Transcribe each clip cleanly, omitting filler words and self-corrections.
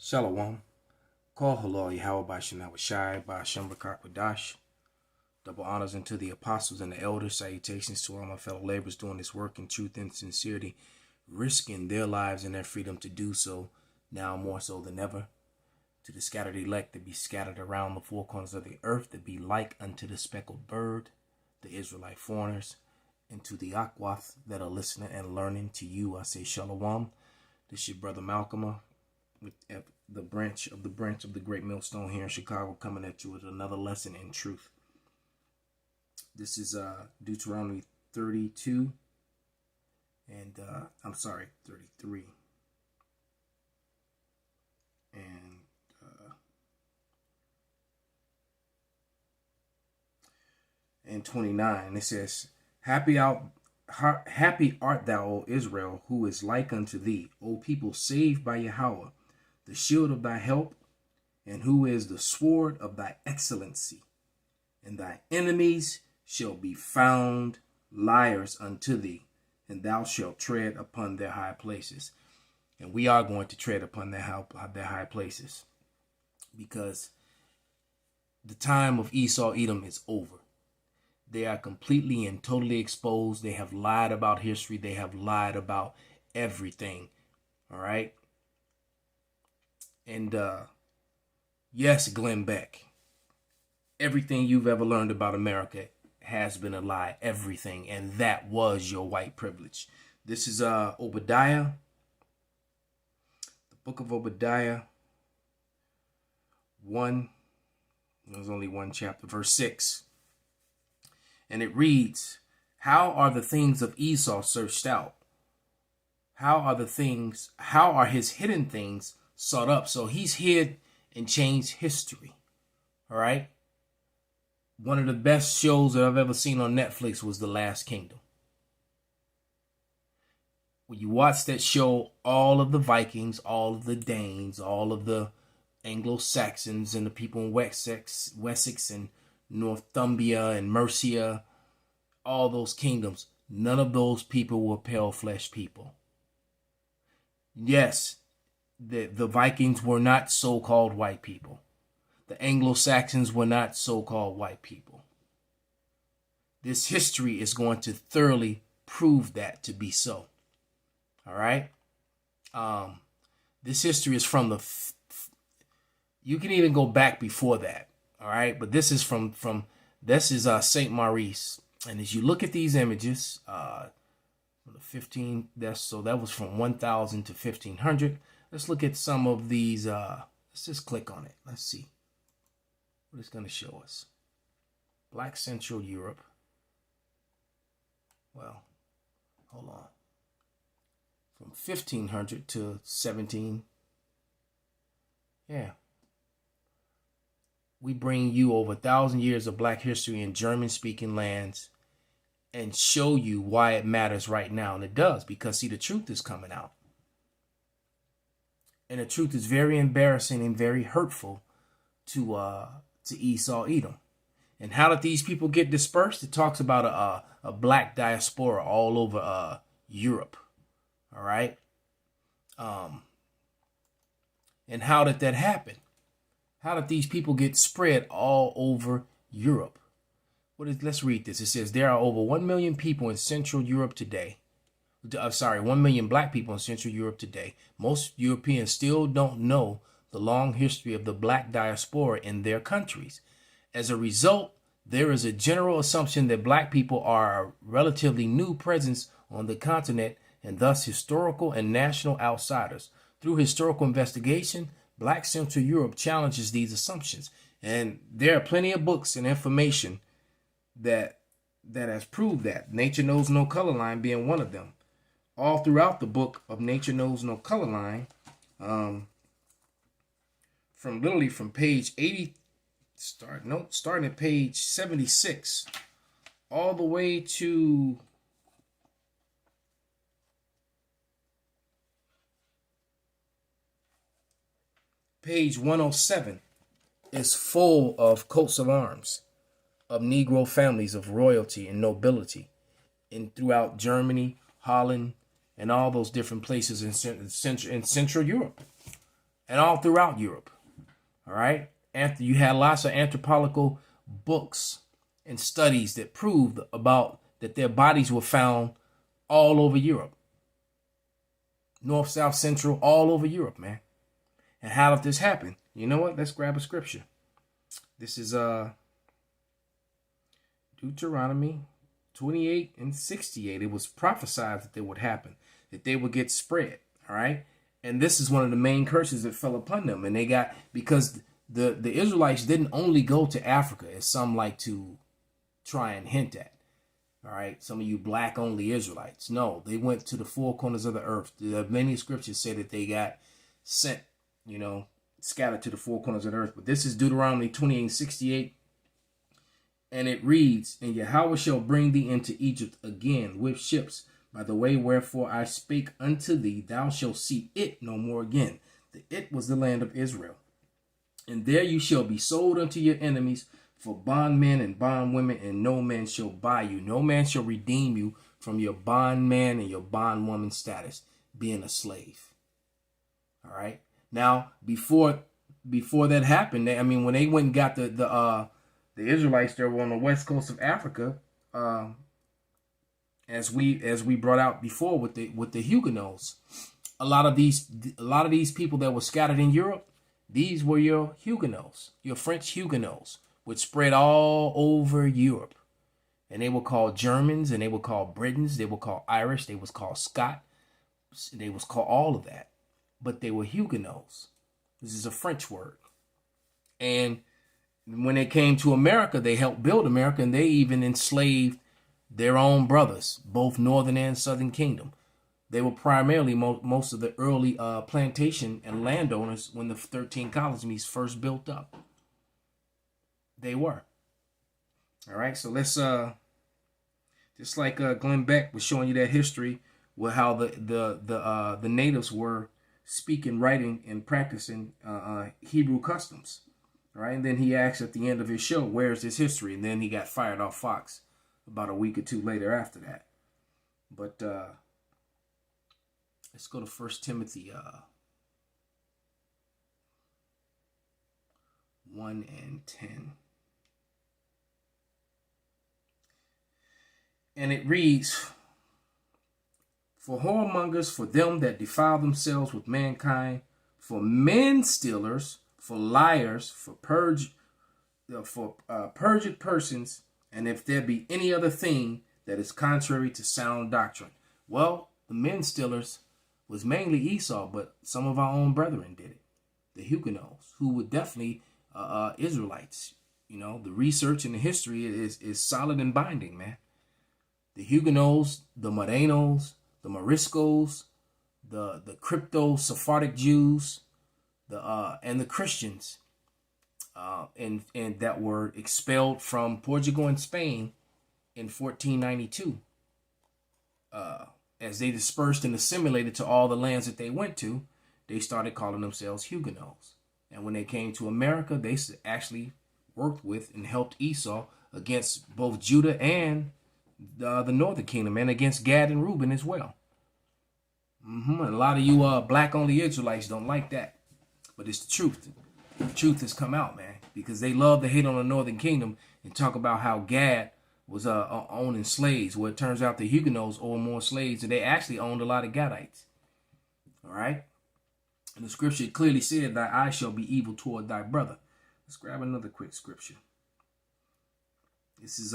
Shalom. Call halal Yahweh by Shana Shai by Shem Kwadash. Double honors unto the apostles and the elders. Salutations to all my fellow laborers doing this work in truth and sincerity, risking their lives and their freedom to do so, now more so than ever. To the scattered elect that be scattered around the four corners of the earth, that be like unto the speckled bird, the Israelite foreigners, and to the Akwath that are listening and learning, to you I say Shalom. This is your brother MALCHAAMAH, with the branch of the great millstone here in Chicago, coming at you with another lesson in truth. This is Deuteronomy 32 and 33 and 29. It says, Happy art thou, O Israel, who is like unto thee, O people saved by Yahweh, the shield of thy help, and who is the sword of thy excellency. And thy enemies shall be found liars unto thee, and thou shalt tread upon their high places. And we are going to tread upon their high places, because the time of Esau Edom is over. They are completely and totally exposed. They have lied about history. They have lied about everything. All right. And yes, Glenn Beck, everything you've ever learned about America has been a lie. Everything. And that was your white privilege. This is Obadiah, the book of Obadiah 1. There's only one chapter, verse 6. And it reads, How are the things of Esau searched out? How are his hidden things sought up? So he's hid and changed history. All right. One of the best shows that I've ever seen on Netflix was The Last Kingdom. When you watch that show, all of the Vikings, all of the Danes, all of the Anglo-Saxons and the people in Wessex and Northumbria and Mercia, all those kingdoms, none of those people were pale flesh people. Yes, the Vikings were not so-called white people. The Anglo-Saxons were not so-called white people. This history is going to thoroughly prove that to be so. All right. This history is from you can even go back before that. All right. But this is from St. Maurice. And as you look at these images, from the 15, that was from 1000 to 1500. Let's look at some of these. Let's just click on it. Let's see what it's going to show us. Black Central Europe. Well, hold on. From 1500 to 17. Yeah. We bring you over 1,000 years of black history in German-speaking lands and show you why it matters right now. And it does, because, see, the truth is coming out. And the truth is very embarrassing and very hurtful to Esau Edom. And how did these people get dispersed? It talks about a black diaspora all over Europe. All right. And how did that happen? How did these people get spread all over Europe? Let's read this. It says there are over 1 million people in Central Europe today. 1 million black people in Central Europe today. Most Europeans still don't know the long history of the black diaspora in their countries. As a result, there is a general assumption that black people are a relatively new presence on the continent and thus historical and national outsiders. Through historical investigation, Black Central Europe challenges these assumptions. And there are plenty of books and information that has proved that. Nature Knows No Color Line being one of them. All throughout the book of Nature Knows No Color Line, from page 80, starting at page 76, all the way to page 107 is full of coats of arms of Negro families of royalty and nobility throughout Germany, Holland, and all those different places in Central Europe. and all throughout Europe. All right. After you had lots of anthropological books and studies that proved about that their bodies were found all over Europe. North, South, Central, all over Europe, man. And how did this happen? You know what? Let's grab a scripture. This is Deuteronomy 28 and 68. It was prophesied that they would happen, that they would get spread. All right. And this is one of the main curses that fell upon them. And they got, because the Israelites didn't only go to Africa, as some like to try and hint at. All right. Some of you black only Israelites. No, they went to the four corners of the earth. Many scriptures say that they got sent, scattered to the four corners of the earth. But this is Deuteronomy 28 and 68. And it reads, and Yahweh shall bring thee into Egypt again with ships, by the way wherefore I spake unto thee, thou shalt see it no more again. The it was the land of Israel. And there you shall be sold unto your enemies for bondmen and bondwomen, and no man shall buy you. No man shall redeem you from your bondman and your bondwoman status, being a slave. All right. Now, before that happened, when they went and got the Israelites that were on the west coast of Africa, as we brought out before with the Huguenots, a lot of these people that were scattered in Europe, these were your Huguenots, your French Huguenots, which spread all over Europe, and they were called Germans, and they were called Britons, they were called Irish, they was called Scot, they was called all of that, but they were Huguenots. This is a French word, and when they came to America, they helped build America, and they even enslaved their own brothers, both Northern and Southern Kingdom. They were primarily most of the early plantation and landowners when the 13 colonies first built up. They were. All right, so let's just like Glenn Beck was showing you that history with how the natives were speaking, writing, and practicing Hebrew customs. All right, and then he asked at the end of his show, "Where's this history?" And then he got fired off Fox about a week or two later after that. But let's go to 1 Timothy 1 and 10. And it reads, "For whoremongers, for them that defile themselves with mankind, for men stealers, for liars, for perjured persons, and if there be any other thing that is contrary to sound doctrine." Well, the men stealers was mainly Esau, but some of our own brethren did it. The Huguenots, who were definitely Israelites. The research and the history is solid and binding, man. The Huguenots, the Morenos, the Moriscos, the crypto Sephardic Jews, and the Christians, and that were expelled from Portugal and Spain in 1492. As they dispersed and assimilated to all the lands that they went to, they started calling themselves Huguenots. And when they came to America, they actually worked with and helped Esau against both Judah and the northern kingdom, and against Gad and Reuben as well. And a lot of you black only Israelites don't like that, but it's the truth. The truth has come out, man, because they love to hate on the northern kingdom and talk about how Gad was owning slaves. Well, it turns out the Huguenots owned more slaves, and they actually owned a lot of Gadites. All right, and the scripture clearly said, "Thy eye shall be evil toward thy brother." Let's grab another quick scripture. This is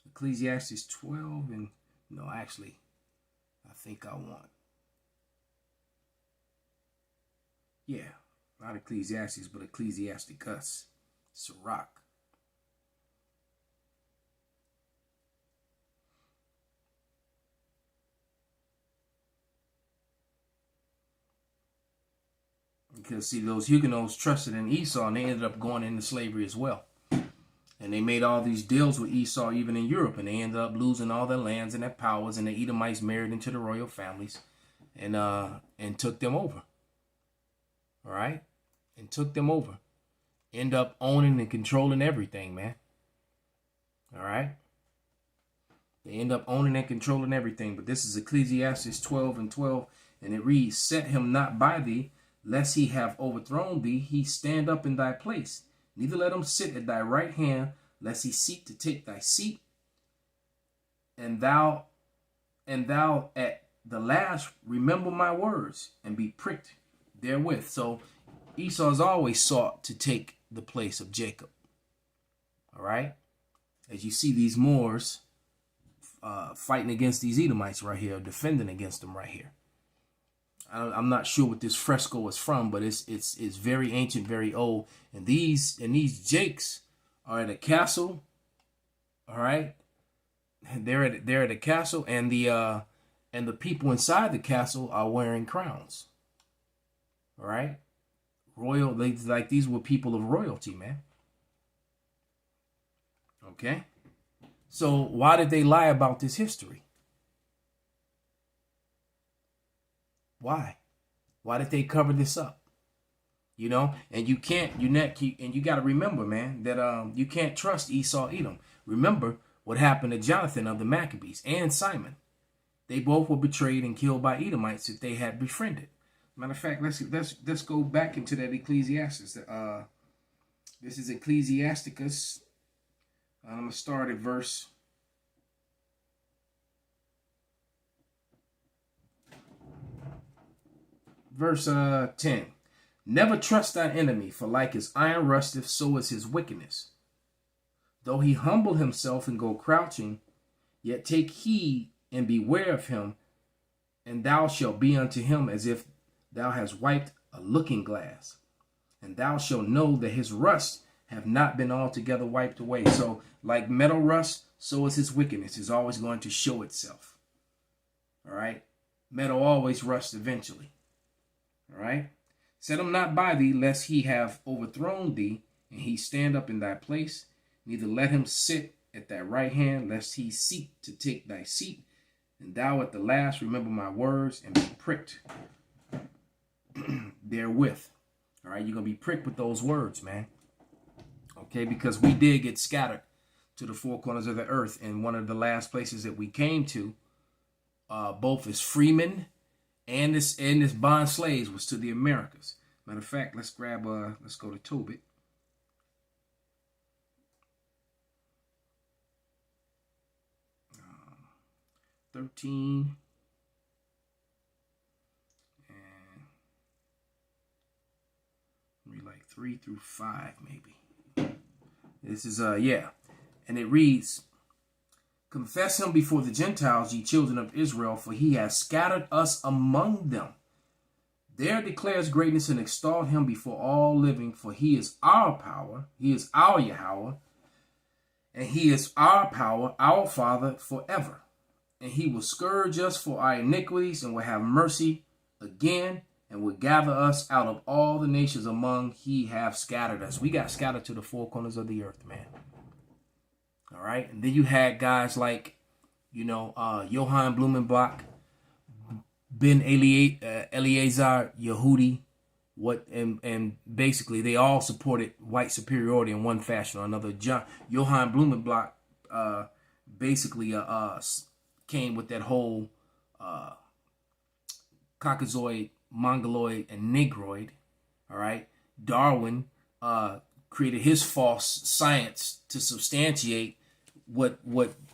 Ecclesiastes 12, and no, actually, I think I want, not Ecclesiastes, but Ecclesiasticus, Sirach. Because see, those Huguenots trusted in Esau, and they ended up going into slavery as well. And they made all these deals with Esau even in Europe, and they ended up losing all their lands and their powers, and the Edomites married into the royal families and took them over. All right? And took them over. End up owning and controlling everything, man. All right? They end up owning and controlling everything. But this is Ecclesiastes 12 and 12, and it reads, "Set him not by thee, lest he have overthrown thee, he stand up in thy place. Neither let him sit at thy right hand, lest he seek to take thy seat. And thou at the last remember my words and be pricked therewith. So Esau has always sought to take the place of Jacob. All right. As you see these Moors fighting against these Edomites right here, defending against them right here. I'm not sure what this fresco is from, but it's very ancient, very old. And these Jakes are at a castle. All right. They're at a castle, and the people inside the castle are wearing crowns. All right. Royal, like these were people of royalty, man. Okay. So why did they lie about this history? Why? Why did they cover this up? You know, and you got to remember, man, that you can't trust Esau, Edom. Remember what happened to Jonathan of the Maccabees and Simon. They both were betrayed and killed by Edomites that they had befriended. Matter of fact, let's go back into that Ecclesiastes. This is Ecclesiasticus. I'm gonna start at verse 10. Never trust thy enemy, for like as iron rusteth, so is his wickedness. Though he humble himself and go crouching, yet take heed and beware of him, and thou shalt be unto him as if thou hast wiped a looking glass. And thou shalt know that his rust have not been altogether wiped away. So like metal rust, so is his wickedness. Is always going to show itself. All right. Metal always rusts eventually. All right. Set him not by thee, lest he have overthrown thee, and he stand up in thy place. Neither let him sit at thy right hand, lest he seek to take thy seat. And thou at the last remember my words and be pricked therewith. All right. You're going to be pricked with those words, man. Okay. Because we did get scattered to the four corners of the earth. And one of the last places that we came to, both as freemen and this bond slaves, was to the Americas. Matter of fact, let's go to Tobit. Um, 13 and read like 3 through 5 maybe. This is and it reads, confess him before the Gentiles, ye children of Israel, for he has scattered us among them. There declares greatness and extol him before all living, for he is our power, he is our Yahweh, and he is our power, our Father forever. And he will scourge us for our iniquities, and will have mercy again, and will gather us out of all the nations among he have scattered us. We got scattered to the four corners of the earth, man. All right. And then you had guys like, Johann Blumenbach, Ben Eliezer Yehudi, and basically they all supported white superiority in one fashion or another. Johann Blumenbach basically came with that whole Caucasoid, Mongoloid, and Negroid. All right. Darwin created his false science to substantiate what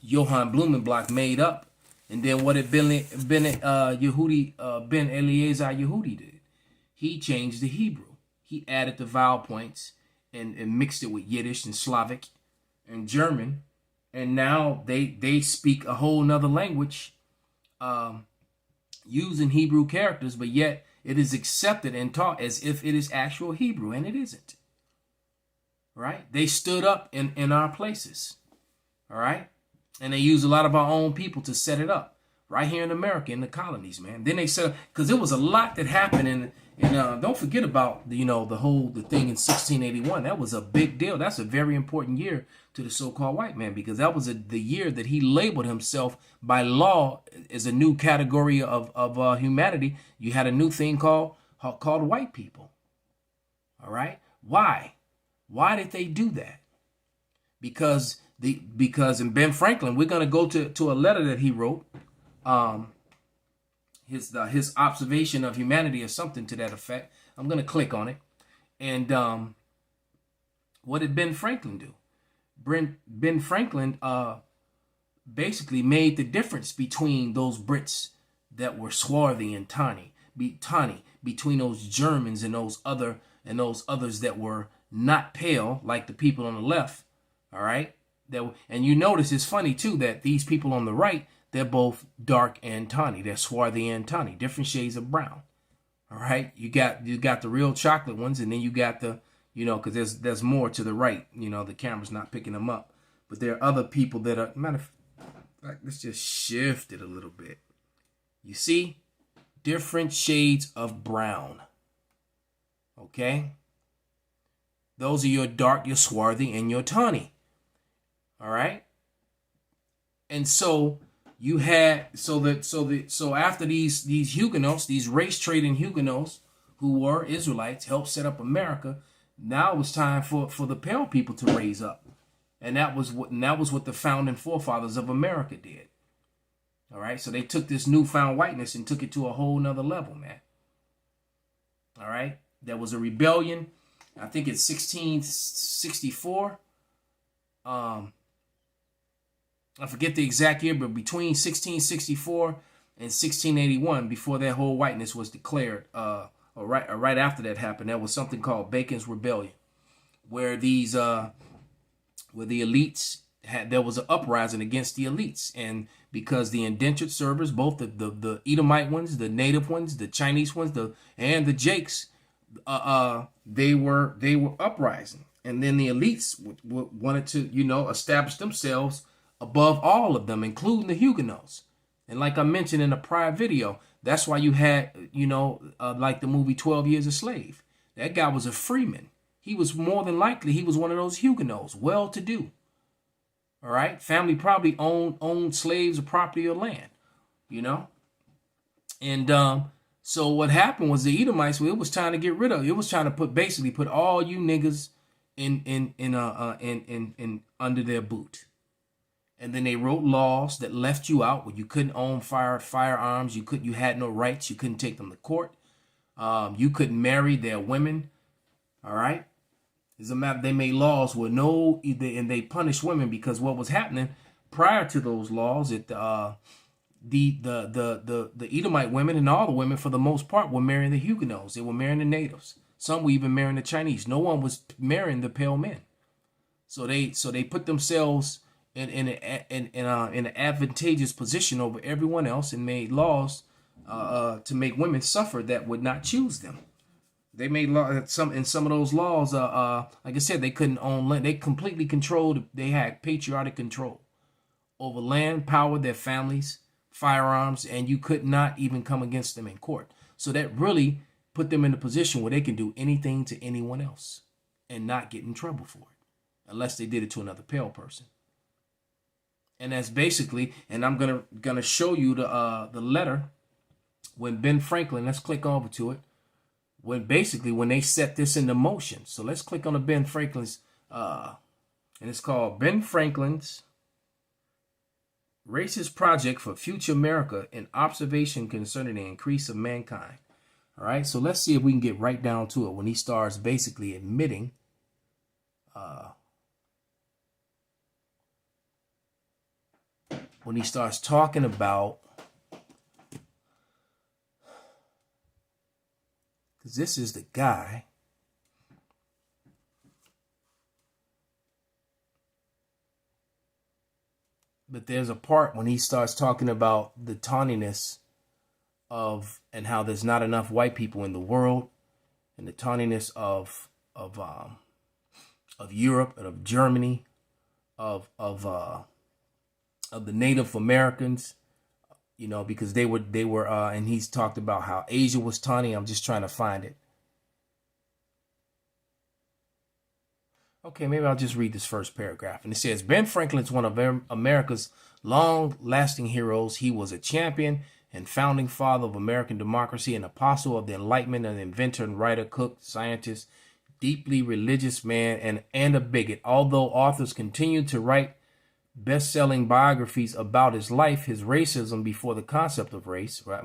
Johann Blumenbach made up. And then what did Ben Eliezer Yehudi did? He changed the Hebrew. He added the vowel points and mixed it with Yiddish and Slavic and German. And now they speak a whole nother language using Hebrew characters, but yet it is accepted and taught as if it is actual Hebrew, and it isn't. Right? They stood up in our places. All right? And they used a lot of our own people to set it up right here in America, in the colonies, man. Then they said, because there was a lot that happened, and don't forget about the thing in 1681. That was a big deal. That's a very important year to the so-called white man, because that was the year that he labeled himself by law as a new category of humanity. You had a new thing called white people. All right? Why? Why did they do that? Because in Ben Franklin, we're going to go to a letter that he wrote. his observation of humanity or something to that effect. I'm gonna click on it. And what did Ben Franklin do? Ben Franklin basically made the difference between those Brits that were swarthy and tawny, between those Germans and those others that were not pale like the people on the left. All right, and you notice it's funny too that these people on the right, they're both dark and tawny. They're swarthy and tawny, different shades of brown. All right, you got the real chocolate ones, and then you got the, because there's more to the right. The camera's not picking them up, but there are other people that are. Matter of fact, let's just shift it a little bit. You see, different shades of brown. Okay, those are your dark, your swarthy, and your tawny. All right, and so you had so after these Huguenots, these race trading Huguenots who were Israelites, helped set up America. Now it was time for the pale people to raise up, and that was what the founding forefathers of America did. All right, so they took this newfound whiteness and took it to a whole nother level, man. All right, there was a rebellion. I think it's 1664. I forget the exact year, but between 1664 and 1681, before that whole whiteness was declared, or right after that happened, there was something called Bacon's Rebellion, where the elites there was an uprising against the elites, and because the indentured servers, both the Edomite ones, the native ones, the Chinese ones, and the Jakes, they were uprising, and then the elites wanted to establish themselves above all of them, including the Huguenots. And like I mentioned in a prior video, that's why you had, like the movie 12 Years a Slave. That guy was a freeman. He was more than likely, he was one of those Huguenots, well-to-do. All right? Family probably owned slaves or property or land, And so what happened was the Edomites, it was trying to get rid of, it was trying to put all you niggas in under their boot. And then they wrote laws that left you out, where you couldn't own firearms, you had no rights, you couldn't take them to court, you couldn't marry their women. All right, as a matter, they made laws where and they punished women, because what was happening prior to those laws, the Edomite women and all the women for the most part were marrying the Huguenots. They were marrying the natives. Some were even marrying the Chinese. No one was marrying the pale men. So they put themselves in an advantageous position over everyone else, and made laws to make women suffer that would not choose them. They made some of those laws. Like I said, they couldn't own land. They completely controlled. They had patriotic control over land, power, their families, firearms, and you could not even come against them in court. So that really put them in a position where they can do anything to anyone else and not get in trouble for it, unless they did it to another pale person. And that's basically, and I'm gonna show you the letter when Ben Franklin. Let's click over to it. When they set this into motion. So let's click on the Ben Franklin's, and it's called Ben Franklin's Racist Project for Future America: An Observation Concerning the Increase of Mankind. All right, so let's see if we can get right down to it when he starts basically admitting. When he starts talking about, because this is the guy but there's a part when he starts talking about the tawniness of, and how there's not enough white people in the world, and the tawniness of Europe and of Germany, of the Native Americans, because they were, and he's talked about how Asia was tawny. I'm just trying to find it. Okay, maybe I'll just read this first paragraph. And it says, Ben Franklin's one of America's long-lasting heroes. He was a champion and founding father of American democracy, an apostle of the Enlightenment, an inventor and writer, cook, scientist, deeply religious man, and a bigot. Although authors continue to write best-selling biographies about his life, his racism before the concept of race. Right?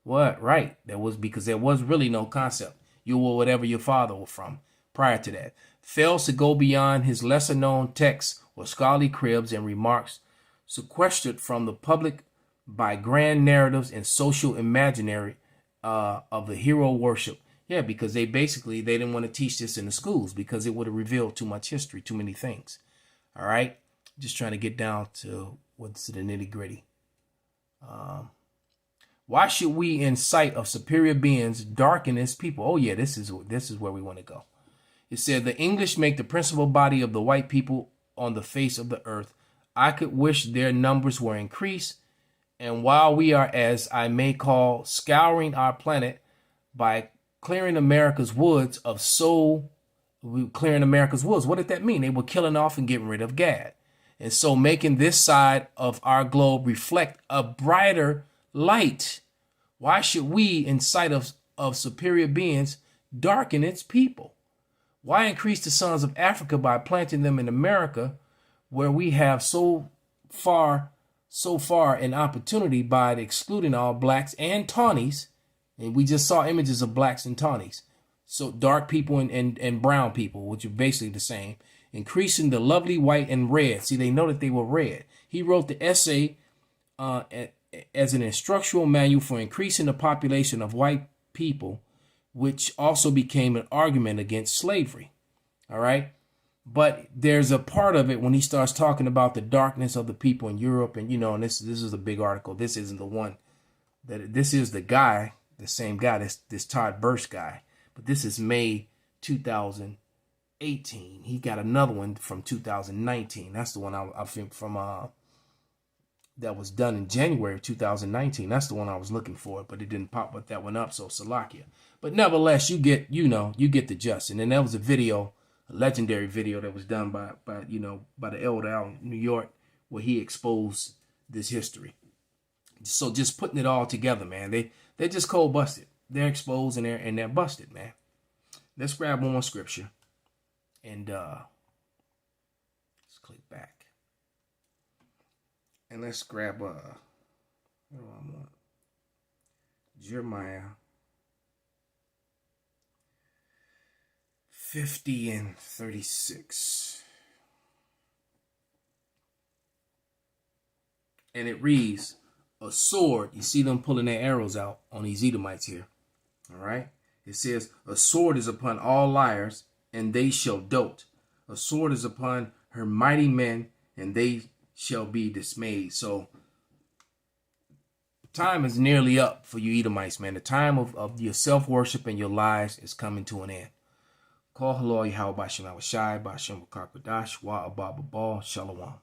What? Right. That was because there was really no concept. You were whatever your father was from prior to that. Fails to go beyond his lesser-known texts or scholarly cribs and remarks sequestered from the public by grand narratives and social imaginary of the hero worship. Yeah, because they didn't want to teach this in the schools because it would have revealed too much history, too many things. All right. Just trying to get down to what's the nitty gritty. Why should we, in sight of superior beings, darken his people? Oh yeah, this is where we want to go. It said the English make the principal body of the white people on the face of the earth. I could wish their numbers were increased. And while we are, as I may call, scouring our planet by clearing America's woods of clearing America's woods. What did that mean? They were killing off and getting rid of Gad. And so making this side of our globe reflect a brighter light. Why should we, in sight of superior beings, darken its people? Why increase the sons of Africa by planting them in America, where we have so far an opportunity by excluding all blacks and tawnies? And we just saw images of blacks and tawnies. So dark people and brown people, which are basically the same. Increasing the lovely white and red. See, they know that they were red. He wrote the essay as an instructional manual for increasing the population of white people, which also became an argument against slavery. All right. But there's a part of it when he starts talking about the darkness of the people in Europe. And, and this is a big article. This isn't the one this is the guy, the same guy, this Todd Burst guy. But this is May 2018. He got another one from 2019. That's the one I think from that was done in January of 2019. That's the one I was looking for, but it didn't pop with that one up. So Salakia. But nevertheless, you get the gist. And then there was a video, a legendary video that was done by the elder out in New York, where he exposed this history. So just putting it all together, man. They're just cold busted. They're exposed and they're busted, man. Let's grab one more scripture. And let's click back. And let's grab what do I want? Jeremiah 50 and 36. And it reads, a sword. You see them pulling their arrows out on these Edomites here. All right. It says, a sword is upon all liars, and they shall dote. A sword is upon her mighty men, and they shall be dismayed. So time is nearly up for you Edomites, man. The time of your self-worship and your lies is coming to an end. Call Halal Yahweh Bashem Awashai, Bashem Wakakwadash, Wa Abba Babal, Shalom.